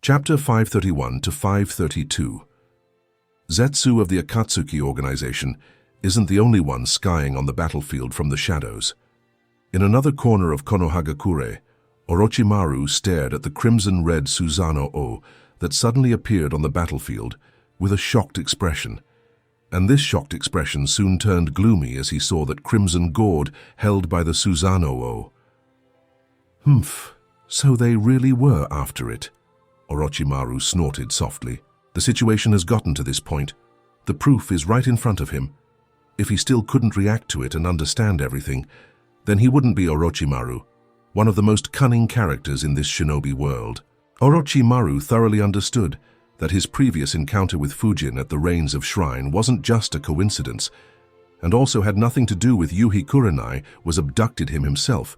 Chapter 531 to 532. Zetsu of the Akatsuki organization isn't the only one skying on the battlefield from the shadows. In another corner of Konohagakure, Orochimaru stared at the crimson-red Susanoo that suddenly appeared on the battlefield with a shocked expression. And this shocked expression soon turned gloomy as he saw that crimson gourd held by the Susanoo. Humph, so they really were after it. Orochimaru snorted softly. The situation has gotten to this point. The proof is right in front of him. If he still couldn't react to it and understand everything, then he wouldn't be Orochimaru, one of the most cunning characters in this shinobi world. Orochimaru thoroughly understood that his previous encounter with Fujin at the Reins of Shrine wasn't just a coincidence, and also had nothing to do with Yuhi Kurenai was abducted him himself.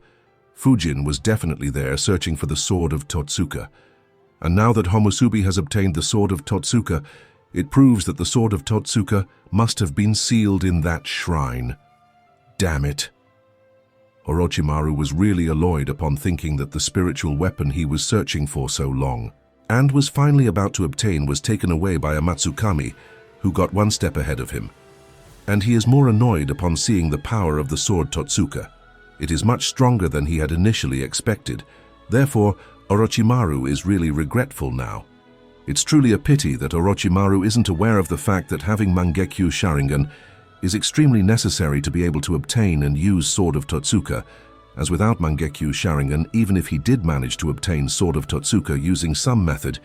Fujin was definitely there searching for the Sword of Totsuka. And now that Homusubi has obtained the Sword of Totsuka, it proves that the Sword of Totsuka must have been sealed in that shrine. Damn it. Orochimaru was really alloyed upon thinking that the spiritual weapon he was searching for so long, and was finally about to obtain, was taken away by a Matsukami who got one step ahead of him. And he is more annoyed upon seeing the power of the Sword Totsuka. It is much stronger than he had initially expected. Therefore, Orochimaru is really regretful now. It's truly a pity that Orochimaru isn't aware of the fact that having Mangekyo Sharingan is extremely necessary to be able to obtain and use Sword of Totsuka, as without Mangekyo Sharingan, even if he did manage to obtain Sword of Totsuka using some method,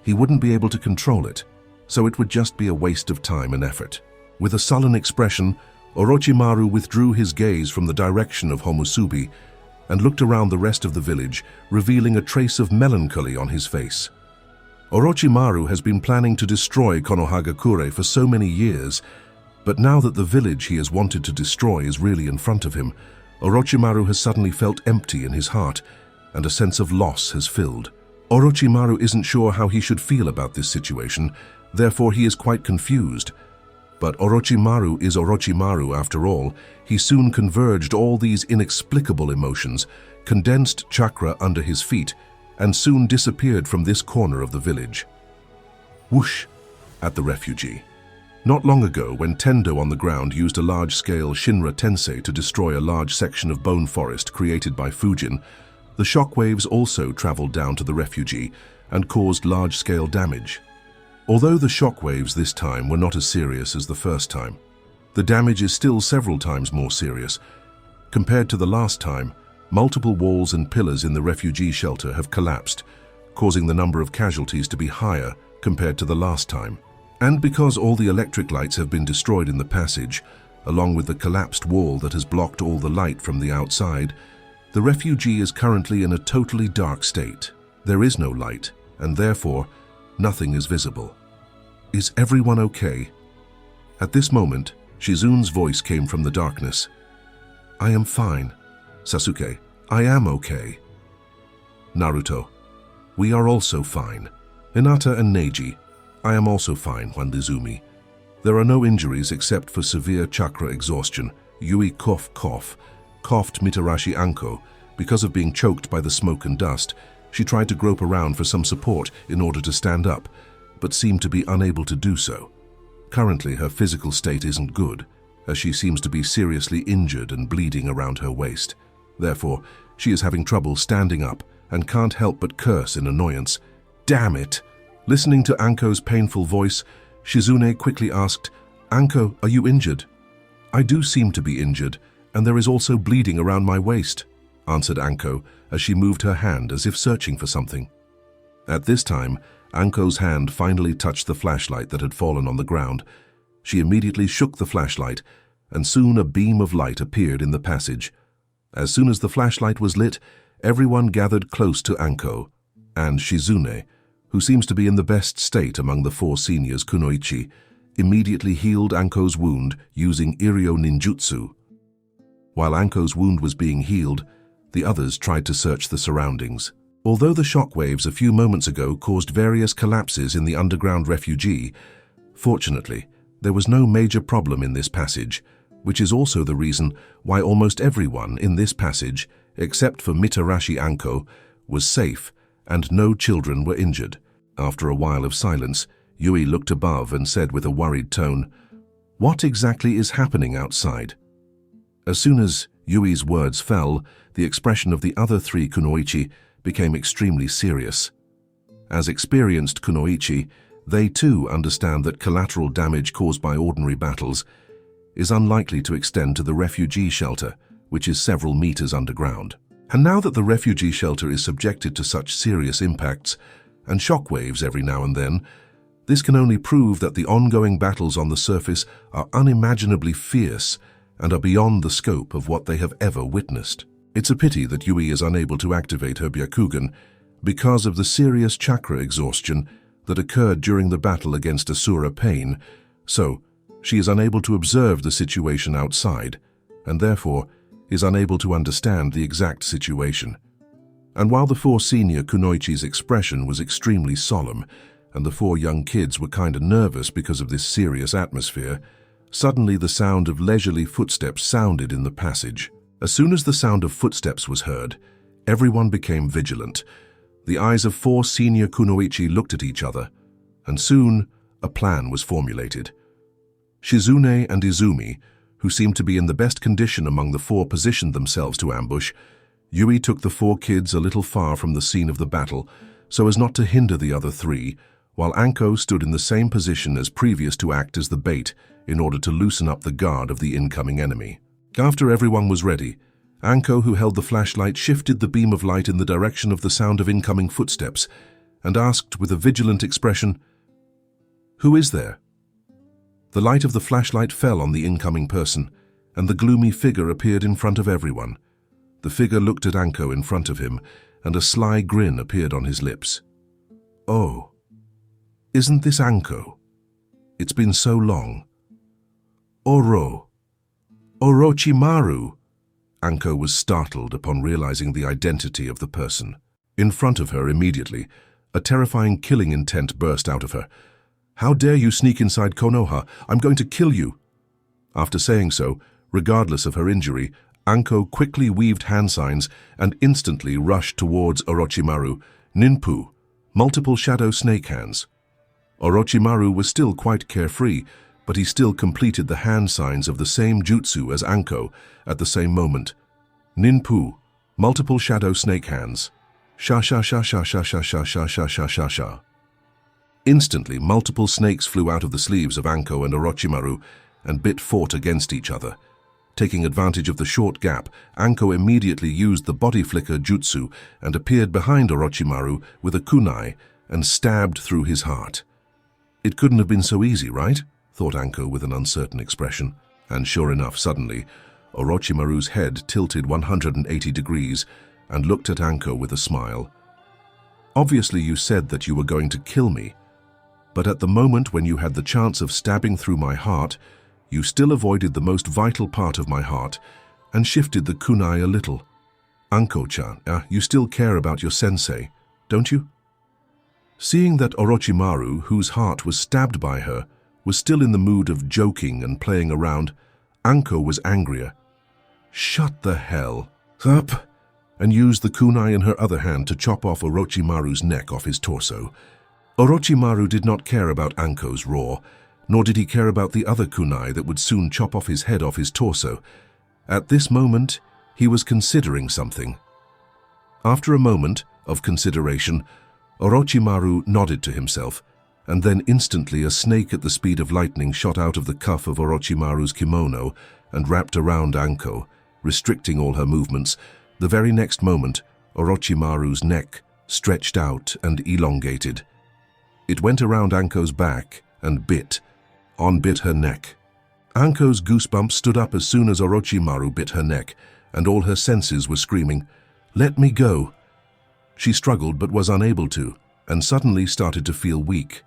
he wouldn't be able to control it, so it would just be a waste of time and effort. With a sullen expression, Orochimaru withdrew his gaze from the direction of Homusubi and looked around the rest of the village, revealing a trace of melancholy on his face. Orochimaru has been planning to destroy Konohagakure for so many years, but now that the village he has wanted to destroy is really in front of him, Orochimaru has suddenly felt empty in his heart, and a sense of loss has filled. Orochimaru isn't sure how he should feel about this situation, therefore he is quite confused. But Orochimaru is Orochimaru after all. He soon converged all these inexplicable emotions, condensed chakra under his feet, and soon disappeared from this corner of the village. Whoosh! At the refugee. Not long ago, when Tendo on the ground used a large-scale Shinra Tensei to destroy a large section of bone forest created by Fujin, the shockwaves also traveled down to the refugee and caused large-scale damage. Although the shockwaves this time were not as serious as the first time, the damage is still several times more serious. Compared to the last time, multiple walls and pillars in the refugee shelter have collapsed, causing the number of casualties to be higher compared to the last time. And because all the electric lights have been destroyed in the passage, along with the collapsed wall that has blocked all the light from the outside, the refugee is currently in a totally dark state. There is no light, and therefore, nothing is visible. Is everyone okay? At this moment, Shizun's voice came from the darkness. I am fine. Sasuke, I am okay. Naruto, we are also fine. Hinata and Neji, I am also fine, Wanizumi. There are no injuries except for severe chakra exhaustion. Yui coughed Mitarashi Anko. Because of being choked by the smoke and dust, she tried to grope around for some support in order to stand up, but seemed to be unable to do so. Currently, her physical state isn't good, as she seems to be seriously injured and bleeding around her waist. Therefore, she is having trouble standing up and can't help but curse in annoyance. Damn it! Listening to Anko's painful voice, Shizune quickly asked, Anko, are you injured? I do seem to be injured, and there is also bleeding around my waist, answered Anko as she moved her hand as if searching for something. At this time, Anko's hand finally touched the flashlight that had fallen on the ground. She immediately shook the flashlight, and soon a beam of light appeared in the passage. As soon as the flashlight was lit, everyone gathered close to Anko, and Shizune, who seems to be in the best state among the four seniors kunoichi, immediately healed Anko's wound using Iryo ninjutsu. While Anko's wound was being healed, the others tried to search the surroundings. Although the shockwaves a few moments ago caused various collapses in the underground refugee, fortunately, there was no major problem in this passage, which is also the reason why almost everyone in this passage, except for Mitarashi Anko, was safe and no children were injured. After a while of silence, Yui looked above and said with a worried tone, "What exactly is happening outside?" As soon as Yui's words fell, the expression of the other three kunoichi became extremely serious. As experienced kunoichi, they too understand that collateral damage caused by ordinary battles is unlikely to extend to the refugee shelter, which is several meters underground. And now that the refugee shelter is subjected to such serious impacts and shockwaves every now and then, this can only prove that the ongoing battles on the surface are unimaginably fierce and are beyond the scope of what they have ever witnessed. It's a pity that Yui is unable to activate her Byakugan because of the serious chakra exhaustion that occurred during the battle against Asura Pain, so she is unable to observe the situation outside, and therefore is unable to understand the exact situation. And while the four senior kunoichi's expression was extremely solemn, and the four young kids were kinda nervous because of this serious atmosphere, suddenly the sound of leisurely footsteps sounded in the passage. As soon as the sound of footsteps was heard, everyone became vigilant. The eyes of four senior kunoichi looked at each other, and soon a plan was formulated. Shizune and Izumi, who seemed to be in the best condition among the four, positioned themselves to ambush. Yui took the four kids a little far from the scene of the battle so as not to hinder the other three, while Anko stood in the same position as previous to act as the bait in order to loosen up the guard of the incoming enemy. After everyone was ready, Anko, who held the flashlight, shifted the beam of light in the direction of the sound of incoming footsteps and asked with a vigilant expression, "Who is there?" The light of the flashlight fell on the incoming person, and the gloomy figure appeared in front of everyone. The figure looked at Anko in front of him, and a sly grin appeared on his lips. "Oh, isn't this Anko? It's been so long." Orochimaru!" Anko was startled upon realizing the identity of the person. In front of her immediately, a terrifying killing intent burst out of her. "How dare you sneak inside Konoha? I'm going to kill you!" After saying so, regardless of her injury, Anko quickly weaved hand signs and instantly rushed towards Orochimaru. Ninpu, multiple shadow snake hands. Orochimaru was still quite carefree, but he still completed the hand signs of the same jutsu as Anko at the same moment. Ninpu, multiple shadow snake hands. Sha sha sha sha sha sha sha sha sha sha sha sha. Instantly, multiple snakes flew out of the sleeves of Anko and Orochimaru and fought against each other. Taking advantage of the short gap, Anko immediately used the body flicker jutsu and appeared behind Orochimaru with a kunai and stabbed through his heart. It couldn't have been so easy, right? Thought Anko with an uncertain expression. And sure enough, suddenly, Orochimaru's head tilted 180 degrees and looked at Anko with a smile. "Obviously you said that you were going to kill me, but at the moment when you had the chance of stabbing through my heart, you still avoided the most vital part of my heart and shifted the kunai a little. Anko-chan, you still care about your sensei, don't you?" Seeing that Orochimaru, whose heart was stabbed by her, was still in the mood of joking and playing around, Anko was angrier. "Shut the hell up!" and used the kunai in her other hand to chop off Orochimaru's neck off his torso. Orochimaru did not care about Anko's roar, nor did he care about the other kunai that would soon chop off his head off his torso. At this moment, he was considering something. After a moment of consideration, Orochimaru nodded to himself, and then instantly a snake at the speed of lightning shot out of the cuff of Orochimaru's kimono and wrapped around Anko, restricting all her movements. The very next moment, Orochimaru's neck stretched out and elongated. It went around Anko's back and bit her neck. Anko's goosebumps stood up as soon as Orochimaru bit her neck, and all her senses were screaming, "Let me go!" She struggled but was unable to, and suddenly started to feel weak.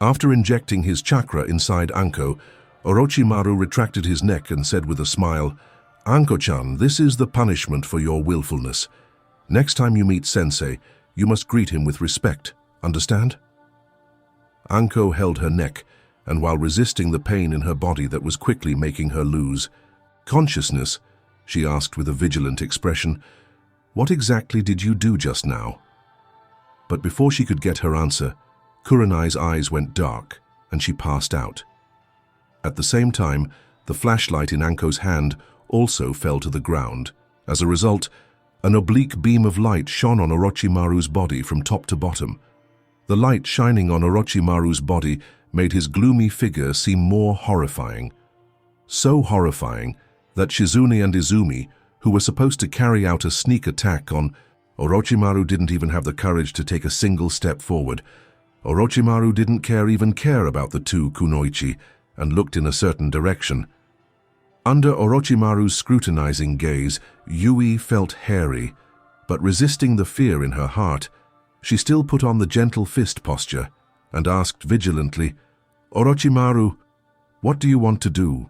After injecting his chakra inside Anko, Orochimaru retracted his neck and said with a smile, "Anko-chan, this is the punishment for your willfulness. Next time you meet Sensei, you must greet him with respect. Understand?" Anko held her neck, and while resisting the pain in her body that was quickly making her lose consciousness, she asked with a vigilant expression, "What exactly did you do just now?" But before she could get her answer, Kurenai's eyes went dark and she passed out. At the same time, the flashlight in Anko's hand also fell to the ground. As a result, an oblique beam of light shone on Orochimaru's body from top to bottom. The light shining on Orochimaru's body made his gloomy figure seem more horrifying. So horrifying that Shizune and Izumi, who were supposed to carry out a sneak attack on Orochimaru, didn't even have the courage to take a single step forward. Orochimaru didn't even care about the two kunoichi and looked in a certain direction. Under Orochimaru's scrutinizing gaze, Yui felt hairy, but resisting the fear in her heart, she still put on the gentle fist posture and asked vigilantly, "Orochimaru, what do you want to do?"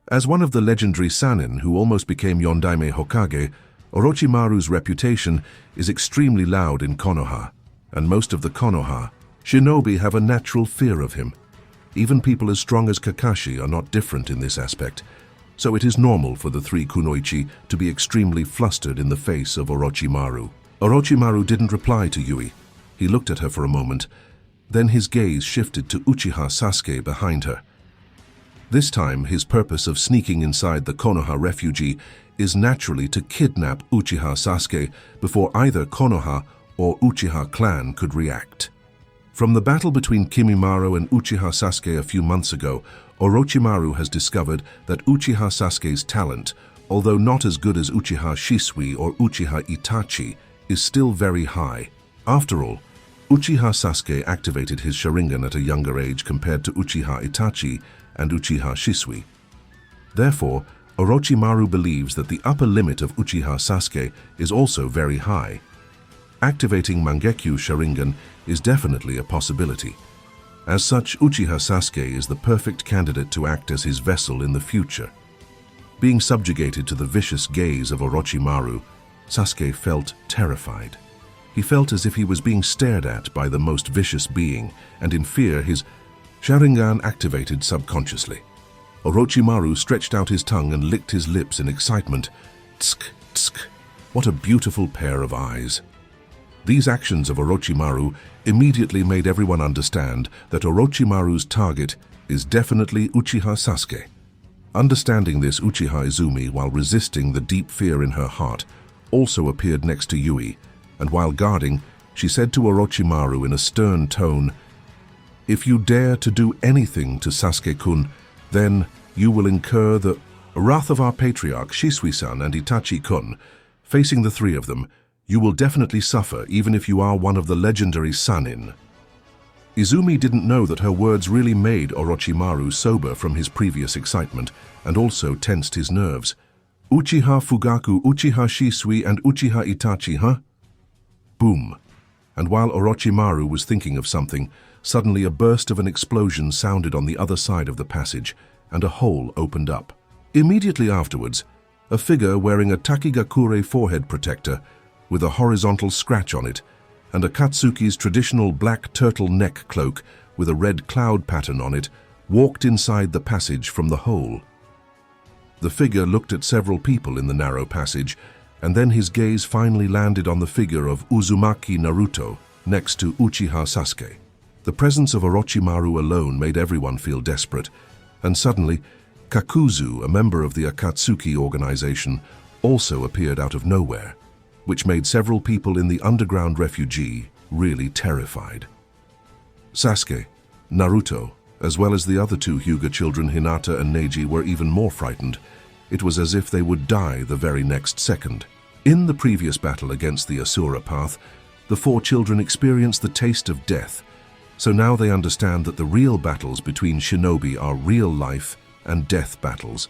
As one of the legendary Sannin who almost became Yondaime Hokage, Orochimaru's reputation is extremely loud in Konoha, and most of the Konoha shinobi have a natural fear of him. Even people as strong as Kakashi are not different in this aspect, so it is normal for the three kunoichi to be extremely flustered in the face of Orochimaru. Orochimaru didn't reply to Yui. He looked at her for a moment, then his gaze shifted to Uchiha Sasuke behind her. This time, his purpose of sneaking inside the Konoha refugee is naturally to kidnap Uchiha Sasuke before either Konoha or Uchiha clan could react. From the battle between Kimimaro and Uchiha Sasuke a few months ago, Orochimaru has discovered that Uchiha Sasuke's talent, although not as good as Uchiha Shisui or Uchiha Itachi, is still very high. After all, Uchiha Sasuke activated his Sharingan at a younger age compared to Uchiha Itachi and Uchiha Shisui. Therefore, Orochimaru believes that the upper limit of Uchiha Sasuke is also very high. Activating Mangekyu Sharingan is definitely a possibility. As such, Uchiha Sasuke is the perfect candidate to act as his vessel in the future. Being subjugated to the vicious gaze of Orochimaru, Sasuke felt terrified. He felt as if he was being stared at by the most vicious being, and in fear his Sharingan activated subconsciously. Orochimaru stretched out his tongue and licked his lips in excitement. Tsk, tsk, what a beautiful pair of eyes. These actions of Orochimaru immediately made everyone understand that Orochimaru's target is definitely Uchiha Sasuke. Understanding this, Uchiha Izumi, while resisting the deep fear in her heart, also appeared next to Yui, and while guarding, she said to Orochimaru in a stern tone, "If you dare to do anything to Sasuke-kun, then you will incur the wrath of our patriarch Shisui-san and Itachi-kun. Facing the three of them, you will definitely suffer even if you are one of the legendary Sannin." Izumi didn't know that her words really made Orochimaru sober from his previous excitement and also tensed his nerves. "Uchiha Fugaku, Uchiha Shisui, and Uchiha Itachi, huh?" Boom. And while Orochimaru was thinking of something, suddenly a burst of an explosion sounded on the other side of the passage, and a hole opened up. Immediately afterwards, a figure wearing a Takigakure forehead protector with a horizontal scratch on it, and Akatsuki's traditional black turtle neck cloak with a red cloud pattern on it, walked inside the passage from the hole. The figure looked at several people in the narrow passage, and then his gaze finally landed on the figure of Uzumaki Naruto next to Uchiha Sasuke. The presence of Orochimaru alone made everyone feel desperate, and suddenly, Kakuzu, a member of the Akatsuki organization, also appeared out of nowhere, which made several people in the underground refugee really terrified. Sasuke, Naruto, as well as the other two Hyuga children, Hinata and Neji, were even more frightened. It was as if they would die the very next second. In the previous battle against the Asura Path, the four children experienced the taste of death, so now they understand that the real battles between shinobi are real life and death battles,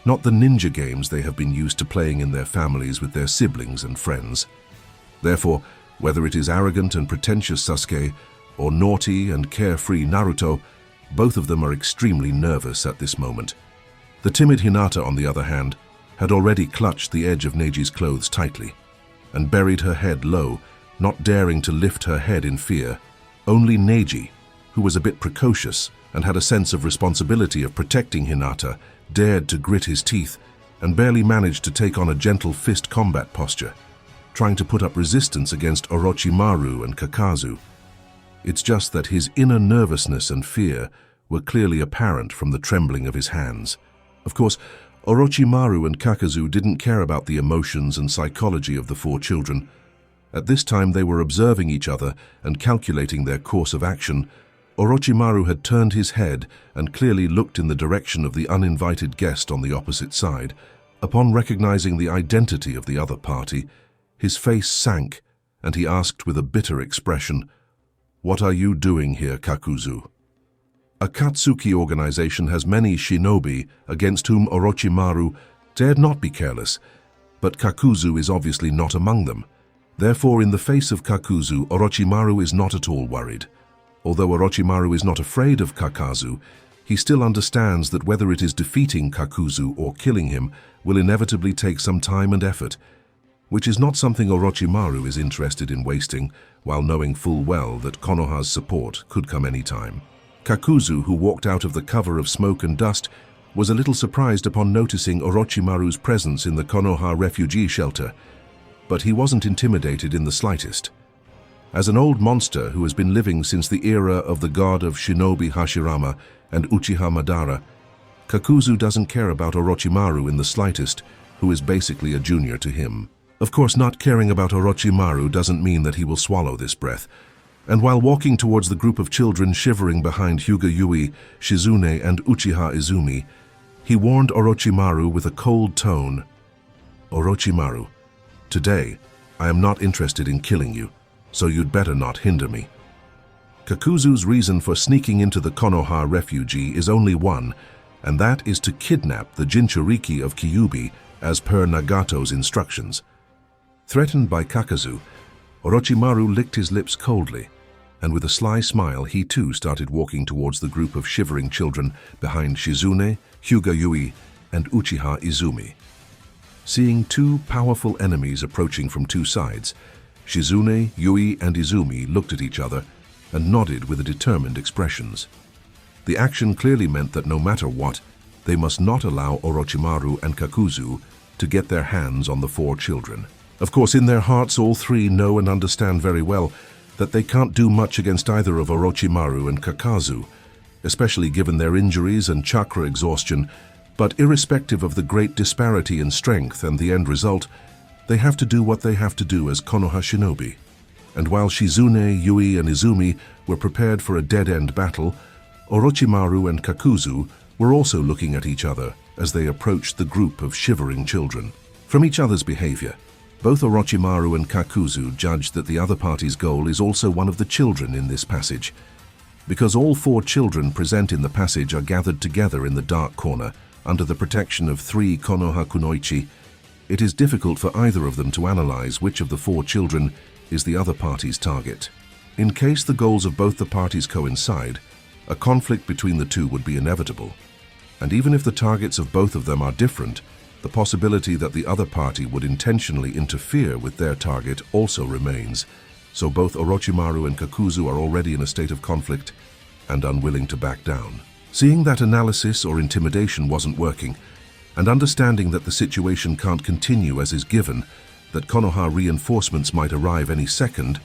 not the ninja games they have been used to playing in their families with their siblings and friends. Therefore, whether it is arrogant and pretentious Sasuke or naughty and carefree Naruto, both of them are extremely nervous at this moment. The timid Hinata, on the other hand, had already clutched the edge of Neji's clothes tightly and buried her head low, not daring to lift her head in fear. Only Neji, who was a bit precocious and had a sense of responsibility of protecting Hinata, dared to grit his teeth and barely managed to take on a gentle fist combat posture. trying to put up resistance against Orochimaru and Kakazu. It's just that his inner nervousness and fear were clearly apparent from the trembling of his hands. Of course, Orochimaru and Kakazu didn't care about the emotions and psychology of the four children. At this time they were observing each other and calculating their course of action. Orochimaru had turned his head and clearly looked in the direction of the uninvited guest on the opposite side. Upon recognizing the identity of the other party, his face sank and he asked with a bitter expression, "What are you doing here, Kakuzu?" Akatsuki organization has many shinobi against whom Orochimaru dared not be careless, but Kakuzu is obviously not among them. Therefore, in the face of Kakuzu, Orochimaru is not at all worried. Although Orochimaru is not afraid of Kakazu, he still understands that whether it is defeating Kakuzu or killing him will inevitably take some time and effort, which is not something Orochimaru is interested in wasting, while knowing full well that Konoha's support could come any time. Kakuzu, who walked out of the cover of smoke and dust, was a little surprised upon noticing Orochimaru's presence in the Konoha refugee shelter, but he wasn't intimidated in the slightest. As an old monster who has been living since the era of the god of Shinobi Hashirama and Uchiha Madara, Kakuzu doesn't care about Orochimaru in the slightest, who is basically a junior to him. Of course, not caring about Orochimaru doesn't mean that he will swallow this breath. And while walking towards the group of children shivering behind Hyuga Yui, Shizune, and Uchiha Izumi, he warned Orochimaru with a cold tone, "Orochimaru, today I am not interested in killing you, so you'd better not hinder me." Kakuzu's reason for sneaking into the Konoha refugee is only one, and that is to kidnap the Jinchuriki of Kyuubi as per Nagato's instructions. Threatened by Kakazu, Orochimaru licked his lips coldly, and with a sly smile he too started walking towards the group of shivering children behind Shizune, Hyuga Yui, and Uchiha Izumi. Seeing two powerful enemies approaching from two sides, Shizune, Yui, and Izumi looked at each other and nodded with determined expressions. The action clearly meant that no matter what, they must not allow Orochimaru and Kakuzu to get their hands on the four children. Of course, in their hearts all three know and understand very well that they can't do much against either of Orochimaru and Kakazu, especially given their injuries and chakra exhaustion, but irrespective of the great disparity in strength and the end result, they have to do what they have to do as Konoha shinobi. And while Shizune, Yui, and Izumi were prepared for a dead-end battle, Orochimaru and Kakuzu were also looking at each other as they approached the group of shivering children. From each other's behavior, both Orochimaru and Kakuzu judged that the other party's goal is also one of the children in this passage. Because all four children present in the passage are gathered together in the dark corner under the protection of three Konoha kunoichi, it is difficult for either of them to analyze which of the four children is the other party's target. In case the goals of both the parties coincide, a conflict between the two would be inevitable. And even if the targets of both of them are different, the possibility that the other party would intentionally interfere with their target also remains, so both Orochimaru and Kakuzu are already in a state of conflict and unwilling to back down. Seeing that analysis or intimidation wasn't working, and understanding that the situation can't continue as is given, that Konoha reinforcements might arrive any second,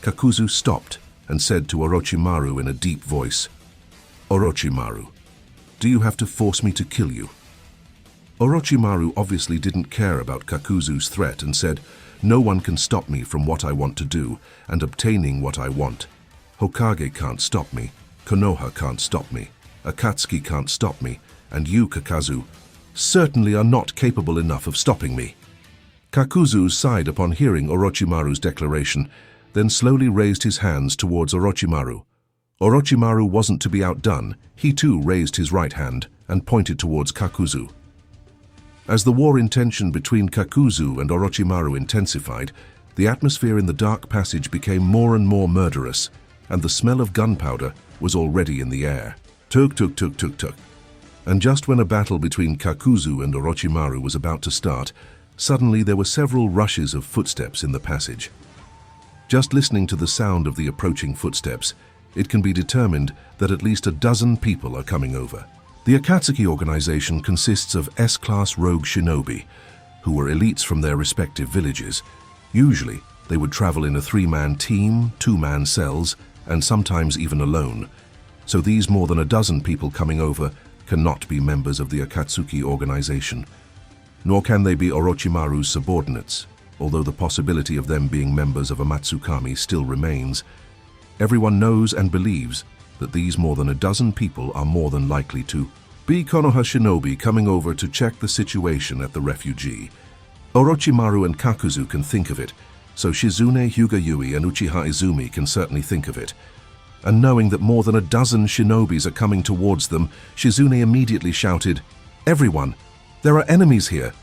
Kakuzu stopped and said to Orochimaru in a deep voice, "Orochimaru, do you have to force me to kill you?" Orochimaru obviously didn't care about Kakuzu's threat and said, "No one can stop me from what I want to do and obtaining what I want. Hokage can't stop me, Konoha can't stop me, Akatsuki can't stop me, and you, Kakazu, certainly are not capable enough of stopping me." Kakuzu sighed upon hearing Orochimaru's declaration, then slowly raised his hands towards Orochimaru. Orochimaru wasn't to be outdone. He too raised his right hand and pointed towards Kakuzu. As the war intention between Kakuzu and Orochimaru intensified, the atmosphere in the dark passage became more and more murderous, and the smell of gunpowder was already in the air. Tuk tuk tuk tuk tuk. And just when a battle between Kakuzu and Orochimaru was about to start, suddenly there were several rushes of footsteps in the passage. Just listening to the sound of the approaching footsteps, it can be determined that at least a dozen people are coming over. The Akatsuki organization consists of S-class rogue shinobi, who were elites from their respective villages, Usually, they would travel in a 3-man team, 2-man cells, and sometimes even alone. So these more than a dozen people coming over cannot be members of the Akatsuki organization. Nor can they be Orochimaru's subordinates, although the possibility of them being members of a Matsukami still remains. Everyone knows and believes that these more than a dozen people are more than likely to be Konoha shinobi coming over to check the situation at the refugee. Orochimaru and Kakuzu can think of it, so Shizune, Hyuga Yui, and Uchiha Izumi can certainly think of it. And knowing that more than a dozen shinobis are coming towards them, Shizune immediately shouted, "Everyone, there are enemies here.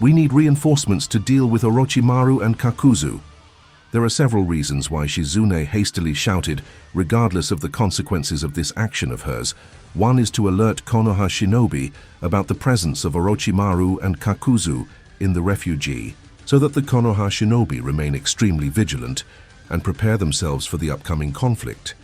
We need reinforcements to deal with Orochimaru and Kakuzu." There are several reasons why Shizune hastily shouted, regardless of the consequences of this action of hers. One is to alert Konoha shinobi about the presence of Orochimaru and Kakuzu in the refugee, so that the Konoha shinobi remain extremely vigilant and prepare themselves for the upcoming conflict.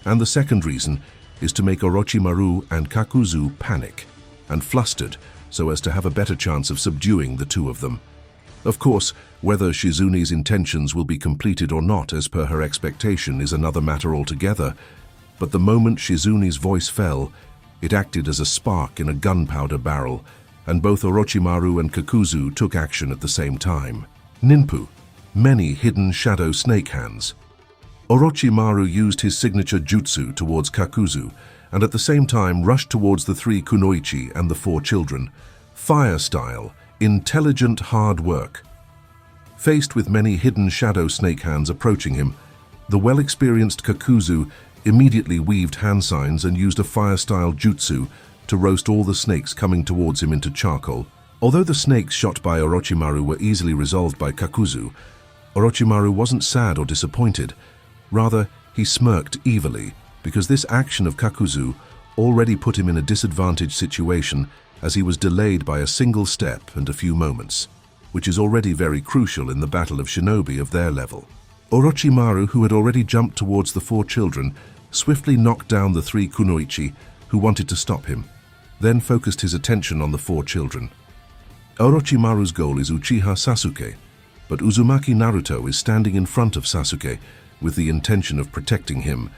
And the second reason is to make Orochimaru and Kakuzu panic and flustered so as to have a better chance of subduing the two of them. Of course, whether Shizune's intentions will be completed or not as per her expectation is another matter altogether, but the moment Shizune's voice fell, it acted as a spark in a gunpowder barrel, and both Orochimaru and Kakuzu took action at the same time. Ninpu, many hidden shadow snake hands. Orochimaru used his signature jutsu towards Kakuzu, and at the same time rushed towards the 3 kunoichi and the 4 children. Fire style, intelligent hard work. Faced with many hidden shadow snake hands approaching him, the well-experienced Kakuzu immediately weaved hand signs and used a fire-style jutsu to roast all the snakes coming towards him into charcoal. Although the snakes shot by Orochimaru were easily resolved by Kakuzu, Orochimaru wasn't sad or disappointed. Rather, he smirked evilly, because this action of Kakuzu already put him in a disadvantaged situation as he was delayed by a single step and a few moments, which is already very crucial in the battle of shinobi of their level. Orochimaru, who had already jumped towards the 4 children, swiftly knocked down the 3 kunoichi who wanted to stop him, then focused his attention on the 4 children. Orochimaru's goal is Uchiha Sasuke, but Uzumaki Naruto is standing in front of Sasuke with the intention of protecting him,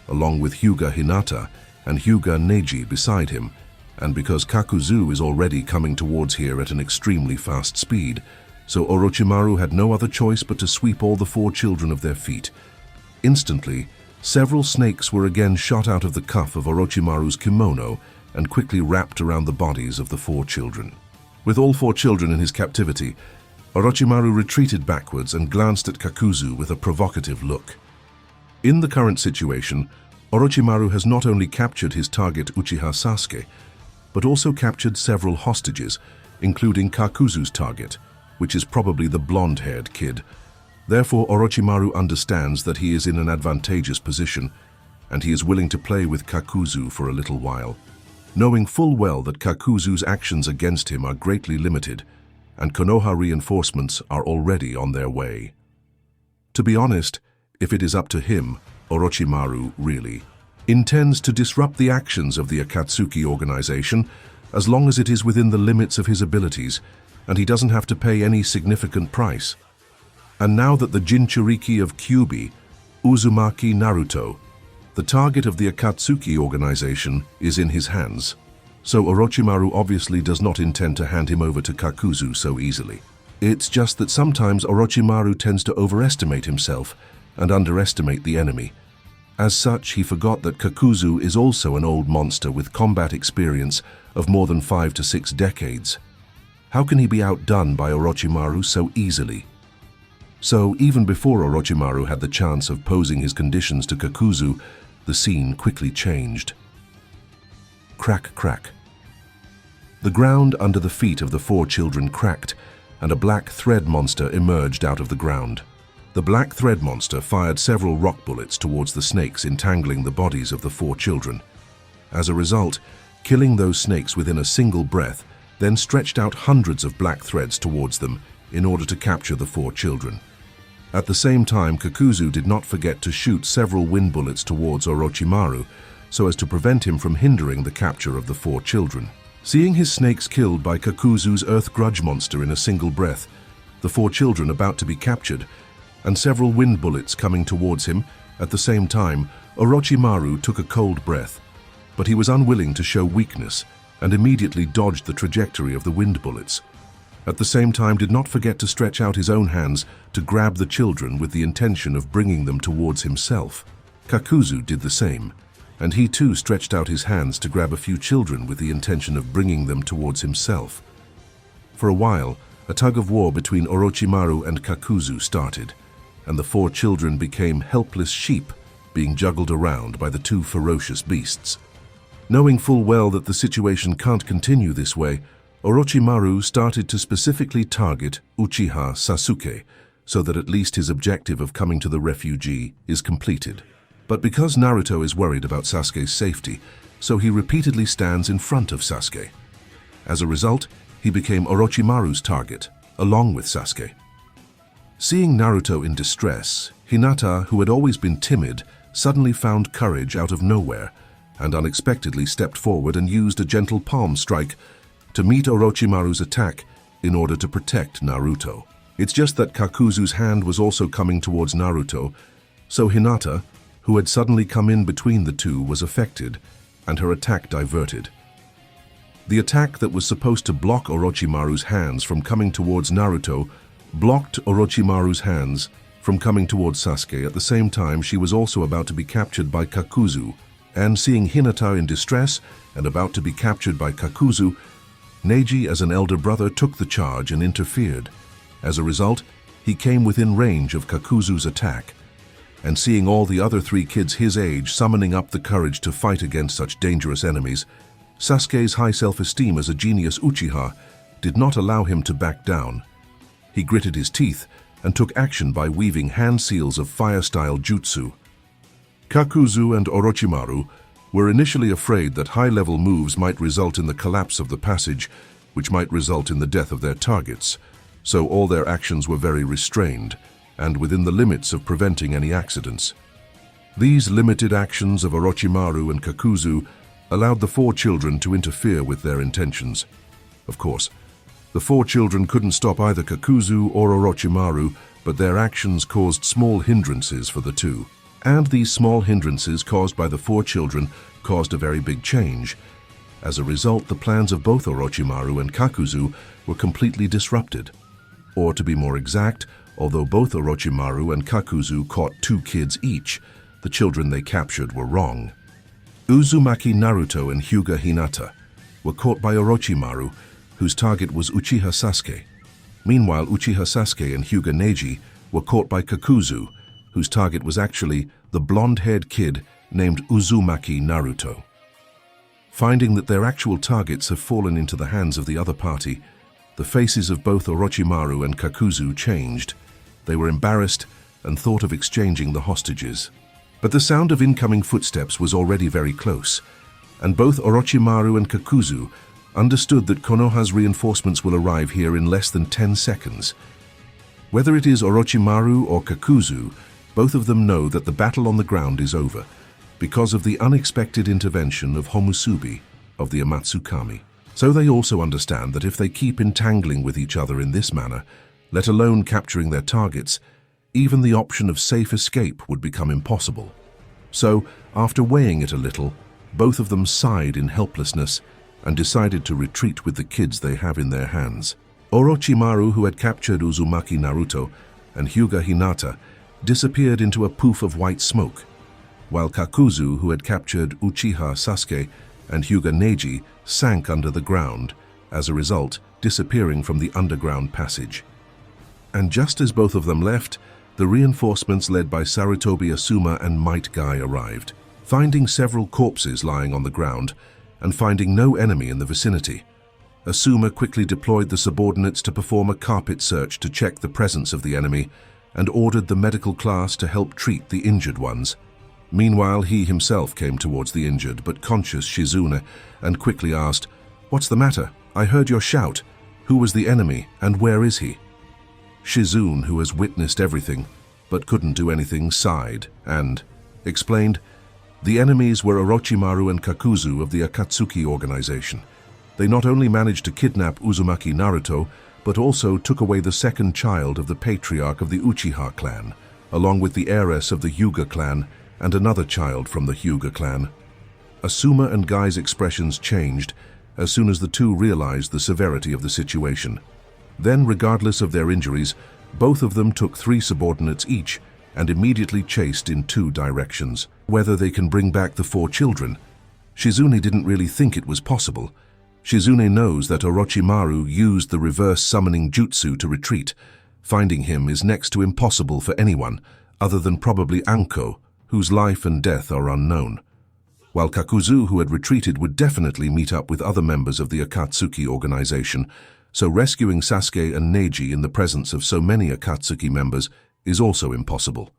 along with Hyuga Hinata and Hyuga Neji beside him, and because Kakuzu is already coming towards here at an extremely fast speed, so Orochimaru had no other choice but to sweep all the 4 children of their feet. Instantly, several snakes were again shot out of the cuff of Orochimaru's kimono and quickly wrapped around the bodies of the 4 children. With all 4 children in his captivity, Orochimaru retreated backwards and glanced at Kakuzu with a provocative look. In the current situation, Orochimaru has not only captured his target Uchiha Sasuke, but also captured several hostages, including Kakuzu's target, which is probably the blonde-haired kid. Therefore, Orochimaru understands that he is in an advantageous position, and he is willing to play with Kakuzu for a little while, knowing full well that Kakuzu's actions against him are greatly limited, and Konoha reinforcements are already on their way. To be honest, if it is up to him, Orochimaru really intends to disrupt the actions of the Akatsuki organization as long as it is within the limits of his abilities, and he doesn't have to pay any significant price. And now that the Jinchuriki of Kyuubi, Uzumaki Naruto, the target of the Akatsuki organization, is in his hands, so Orochimaru obviously does not intend to hand him over to Kakuzu so easily. It's just that sometimes Orochimaru tends to overestimate himself and underestimate the enemy. As such, he forgot that Kakuzu is also an old monster with combat experience of more than 5 to 6 decades. How can he be outdone by Orochimaru so easily? So, even before Orochimaru had the chance of posing his conditions to Kakuzu, the scene quickly changed. Crack, crack. The ground under the feet of the 4 children cracked, and a black thread monster emerged out of the ground. The black thread monster fired several rock bullets towards the snakes entangling the bodies of the 4 children. As a result, killing those snakes within a single breath, then stretched out hundreds of black threads towards them in order to capture the 4 children. At the same time, Kakuzu did not forget to shoot several wind bullets towards Orochimaru so as to prevent him from hindering the capture of the 4 children. Seeing his snakes killed by Kakuzu's Earth Grudge monster in a single breath, the four children about to be captured, and several wind bullets coming towards him. At the same time, Orochimaru took a cold breath, but he was unwilling to show weakness and immediately dodged the trajectory of the wind bullets. At the same time, did not forget to stretch out his own hands to grab the children with the intention of bringing them towards himself. Kakuzu did the same, and he too stretched out his hands to grab a few children with the intention of bringing them towards himself. For a while, a tug-of-war between Orochimaru and Kakuzu started, and the four children became helpless sheep being juggled around by the two ferocious beasts. Knowing full well that the situation can't continue this way, Orochimaru started to specifically target Uchiha Sasuke, so that at least his objective of coming to the refugee is completed. But because Naruto is worried about Sasuke's safety, so he repeatedly stands in front of Sasuke. As a result, he became Orochimaru's target, along with Sasuke. Seeing Naruto in distress, Hinata, who had always been timid, suddenly found courage out of nowhere, and unexpectedly stepped forward and used a gentle palm strike to meet Orochimaru's attack in order to protect Naruto. It's just that Kakuzu's hand was also coming towards Naruto, so Hinata, who had suddenly come in between the two, was affected, and her attack diverted. The attack that was supposed to block Orochimaru's hands from coming towards Naruto blocked Orochimaru's hands from coming towards Sasuke. At the same time, she was also about to be captured by Kakuzu, and seeing Hinata in distress and about to be captured by Kakuzu, Neji, as an elder brother, took the charge and interfered. As a result, he came within range of Kakuzu's attack, and seeing all the other three kids his age summoning up the courage to fight against such dangerous enemies, Sasuke's high self-esteem as a genius Uchiha did not allow him to back down. He gritted his teeth and took action by weaving hand seals of fire-style jutsu. Kakuzu and Orochimaru were initially afraid that high-level moves might result in the collapse of the passage, which might result in the death of their targets, so all their actions were very restrained and within the limits of preventing any accidents. These limited actions of Orochimaru and Kakuzu allowed the four children to interfere with their intentions. Of course, the four children couldn't stop either Kakuzu or Orochimaru, but their actions caused small hindrances for the two. And these small hindrances caused by the four children caused a very big change. As a result, the plans of both Orochimaru and Kakuzu were completely disrupted. Or to be more exact, although both Orochimaru and Kakuzu caught 2 kids each, the children they captured were wrong. Uzumaki Naruto and Hyuga Hinata were caught by Orochimaru, whose target was Uchiha Sasuke. Meanwhile, Uchiha Sasuke and Hyuga Neji were caught by Kakuzu, whose target was actually the blonde-haired kid named Uzumaki Naruto. Finding that their actual targets have fallen into the hands of the other party, the faces of both Orochimaru and Kakuzu changed. They were embarrassed and thought of exchanging the hostages. But the sound of incoming footsteps was already very close, and both Orochimaru and Kakuzu understood that Konoha's reinforcements will arrive here in less than 10 seconds. Whether it is Orochimaru or Kakuzu, both of them know that the battle on the ground is over because of the unexpected intervention of Homusubi of the Amatsukami. So they also understand that if they keep entangling with each other in this manner, let alone capturing their targets, even the option of safe escape would become impossible. So, after weighing it a little, both of them sighed in helplessness and decided to retreat with the kids they have in their hands. Orochimaru, who had captured Uzumaki Naruto, and Hyuga Hinata disappeared into a poof of white smoke, while Kakuzu, who had captured Uchiha Sasuke, and Hyuga Neji sank under the ground, as a result disappearing from the underground passage. And just as both of them left, the reinforcements led by Sarutobi Asuma and Might Guy arrived. Finding several corpses lying on the ground, and finding no enemy in the vicinity, Asuma quickly deployed the subordinates to perform a carpet search to check the presence of the enemy, and ordered the medical class to help treat the injured ones. Meanwhile, he himself came towards the injured but conscious Shizune and quickly asked, "What's the matter? I heard your shout. Who was the enemy and where is he?" Shizune, who has witnessed everything but couldn't do anything, sighed and explained, "The enemies were Orochimaru and Kakuzu of the Akatsuki organization. They not only managed to kidnap Uzumaki Naruto, but also took away the second child of the patriarch of the Uchiha clan, along with the heiress of the Hyuga clan and another child from the Hyuga clan. Asuma and Guy's expressions changed as soon as the two realized the severity of the situation. Then, regardless of their injuries, both of them took 3 subordinates each and immediately chased in 2 directions. Whether they can bring back the 4 children, Shizune didn't really think it was possible. Shizune knows that Orochimaru used the reverse summoning jutsu to retreat. Finding him is next to impossible for anyone, other than probably Anko, whose life and death are unknown. While Kakuzu, who had retreated, would definitely meet up with other members of the Akatsuki organization, so rescuing Sasuke and Neji in the presence of so many Akatsuki members is also impossible.